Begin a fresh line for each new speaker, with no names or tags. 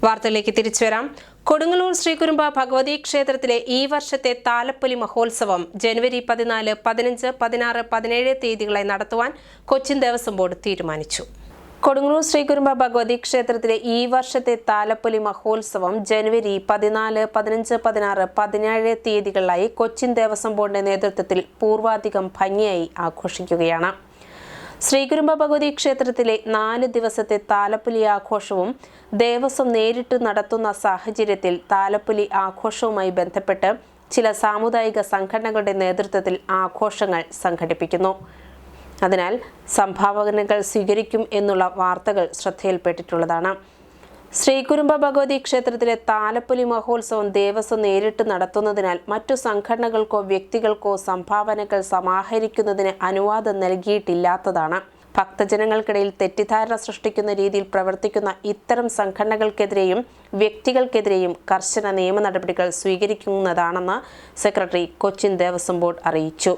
വാർത്തയിലേക്ക് തിരിച്ചുവരാം. കൊടുങ്ങല്ലൂർ ശ്രീകുരുമ്പ ഭഗവതി ക്ഷേത്രത്തിലെ ഈ വർഷത്തെ താലപ്പൊലി മഹോത്സവം ജനുവരി 14, 15, 16, 17 തീയതികളായി നടത്തുവാൻ കൊച്ചിൻ ദേവസ്വം ബോർഡ് തീരുമാനിച്ചു. കൊടുങ്ങല്ലൂർ ശ്രീകുരുമ്പ ഭഗവതി ക്ഷേത്രത്തിലെ ഈ വർഷത്തെ താലപ്പൊലി മഹോത്സവം ജനുവരി 14, 15, 16, 17 തീയതികളിലായി കൊച്ചിൻ ദേവസ്വം ബോർഡിന്റെ നേതൃത്വത്തിൽ പൂർവാധികം ഭംഗിയായി ആഘോഷിക്കുകയാണ്. ശ്രീകുരുമ്പ ഭഗവതി ക്ഷേത്രത്തിലെ 4 ദിവസത്തെ താലപ്പൊലി ആഘോഷവും ദേവസ്വം നേരിട്ട് നടത്തുന്ന സാഹചര്യത്തിൽ താലപ്പൊലി ആഘോഷവുമായി ബന്ധപ്പെട്ട് ചില സാമുദായിക സംഘടനകളുടെ നേതൃത്വത്തിൽ ആഘോഷങ്ങൾ സംഘടിപ്പിക്കുന്നു. അതിനാൽ സംഭാവനകൾ സ്വീകരിക്കും എന്നുള്ള വാർത്തകൾ ശ്രദ്ധയിൽപ്പെട്ടിട്ടുള്ളതാണ്. ശ്രീകുരുമ്പ ഭഗവതി ക്ഷേത്രത്തിലെ താലപ്പൊലി മഹോത്സവം ദേവസ്വം നേരിട്ട് നടത്തുന്നതിനാൽ മറ്റു സംഘടനകൾക്കോ വ്യക്തികൾക്കോ സംഭാവനകൾ സമാഹരിക്കുന്നതിന് അനുവാദം നൽകിയിട്ടില്ലാത്തതാണ്. ഭക്തജനങ്ങൾക്കിടയിൽ തെറ്റിദ്ധാരണ സൃഷ്ടിക്കുന്ന രീതിയിൽ പ്രവർത്തിക്കുന്ന ഇത്തരം സംഘടനകൾക്കെതിരെയും വ്യക്തികൾക്കെതിരെയും കർശന നിയമ നടപടികൾ സ്വീകരിക്കുന്നതാണെന്ന് സെക്രട്ടറി കൊച്ചിൻ ദേവസ്വം ബോർഡ് അറിയിച്ചു.